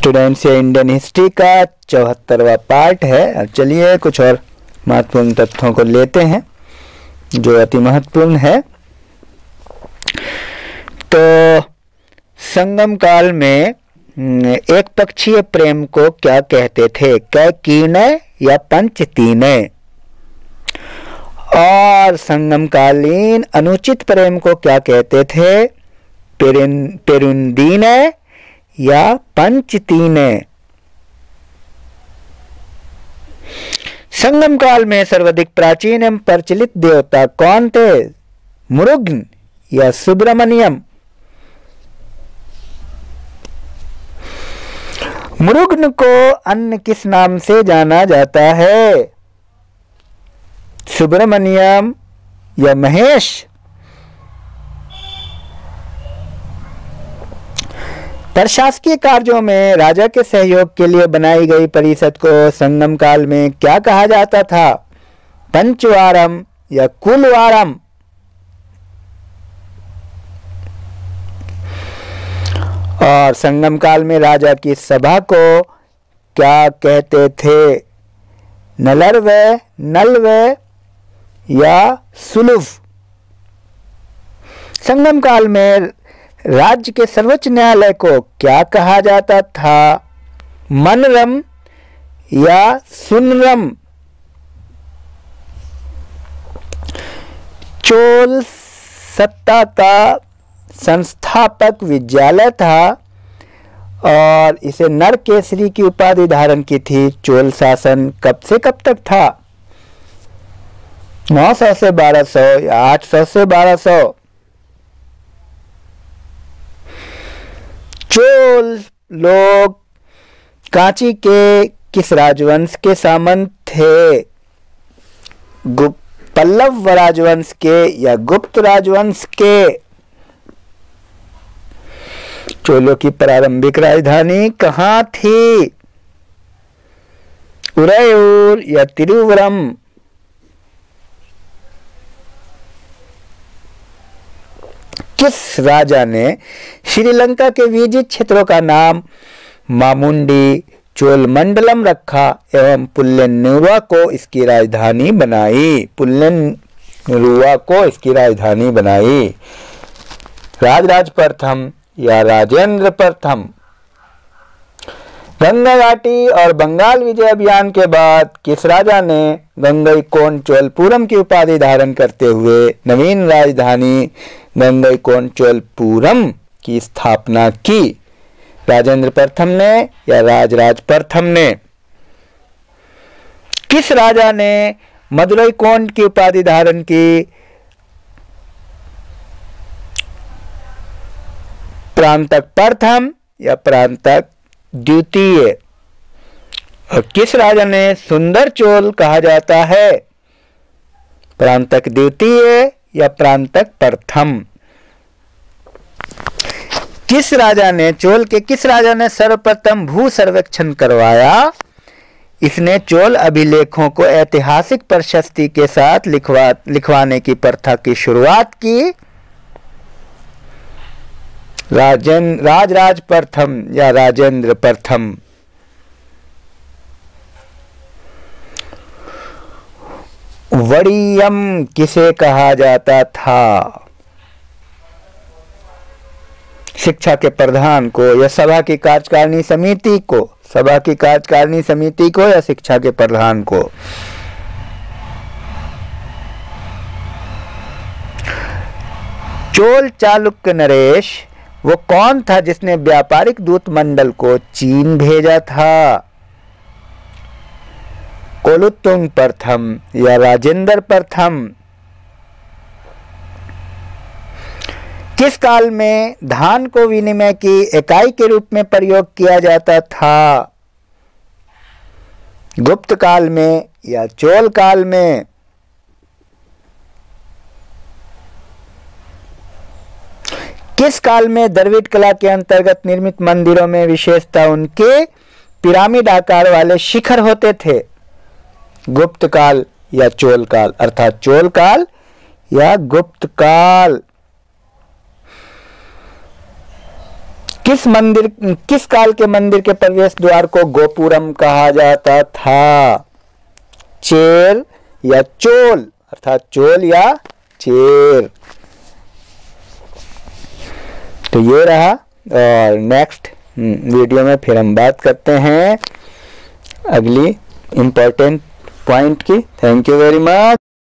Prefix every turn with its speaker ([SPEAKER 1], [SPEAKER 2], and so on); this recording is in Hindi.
[SPEAKER 1] स्टूडेंट्स, ये इंडियन हिस्ट्री का 74वां पार्ट है। अब चलिए कुछ और महत्वपूर्ण तथ्यों को लेते हैं जो अति महत्वपूर्ण है। तो संगम काल में एक पक्षीय प्रेम को क्या कहते थे? कैकीनय या पंचतीनय? और संगमकालीन अनुचित प्रेम को क्या कहते थे? पेरुंदीनय या पंचतीनय? संगम काल में सर्वाधिक प्राचीन एवं प्रचलित देवता कौन थे? मुरुगन या सुब्रमण्यम? मुरुगन को अन्य किस नाम से जाना जाता है? सुब्रमण्यम या महेश? प्रशासकीय कार्यों में राजा के सहयोग के लिए बनाई गई परिषद को संगम काल में क्या कहा जाता था? पंचवारम या कुलवारम? और संगम काल में राजा की सभा को क्या कहते थे? नलर्वय, नलवय या सुलभ? संगम काल में राज्य के सर्वोच्च न्यायालय को क्या कहा जाता था? मनरम या सुनरम? चोल सत्ता का संस्थापक विद्यालय था और इसे नरकेसरी की उपाधि धारण की थी। चोल शासन कब से कब तक था? 900 से 1200 या 800 से 1200? चोल लोग कांची के किस राजवंश के सामंत थे? पल्लव राजवंश के या गुप्त राजवंश के? चोलों की प्रारंभिक राजधानी कहाँ थी? उदयपुर या तिरुवरम? किस राजा ने श्रीलंका के विजित क्षेत्रों का नाम मामुंडी चोलमंडलम रखा एवं पुल्लेनुरुवा को इसकी राजधानी बनाई? पुल्लेनुरुवा को इसकी राजधानी बनाई? राजराज प्रथम या राजेंद्र प्रथम? गंगा घाटी और बंगाल विजय अभियान के बाद किस राजा ने गंगईकोंड चोलपुरम की उपाधि धारण करते हुए नवीन राजधानी गंगईकोंड चोलपुरम की स्थापना की? राजेंद्र प्रथम ने या राजराज प्रथम ने? किस राजा ने मदुरईकोंड की उपाधि धारण की? प्रांतक प्रथम या प्रांतक द्वितीय? और किस राजा ने सुंदर चोल कहा जाता है? प्रांतक द्वितीय या प्रांतक प्रथम? किस राजा ने किस राजा ने सर्वप्रथम भू सर्वेक्षण करवाया? इसने चोल अभिलेखों को ऐतिहासिक प्रशस्ति के साथ लिखवाने की प्रथा की शुरुआत की? राजराज प्रथम या राजेंद्र प्रथम? वड़ियम किसे कहा जाता था? शिक्षा के प्रधान को या सभा की कार्यकारिणी समिति को? सभा की कार्यकारिणी समिति को या शिक्षा के प्रधान को? चोल चालुक्य नरेश वो कौन था जिसने व्यापारिक दूत मंडल को चीन भेजा था? कोलुत्तुंग प्रथम या राजेंद्र प्रथम? किस काल में धान को विनिमय की इकाई के रूप में प्रयोग किया जाता था? गुप्त काल में या चोल काल में? किस काल में द्रविड़ कला के अंतर्गत निर्मित मंदिरों में विशेषता उनके पिरामिड आकार वाले शिखर होते थे? गुप्त काल या चोल काल? अर्थात चोल काल या गुप्त काल? किस काल के मंदिर के प्रवेश द्वार को गोपुरम कहा जाता था? चेर या चोल, अर्थात चोल या चेर। तो ये रहा, और नेक्स्ट वीडियो में फिर हम बात करते हैं अगली इंपॉर्टेंट पॉइंट की। Thank you very much.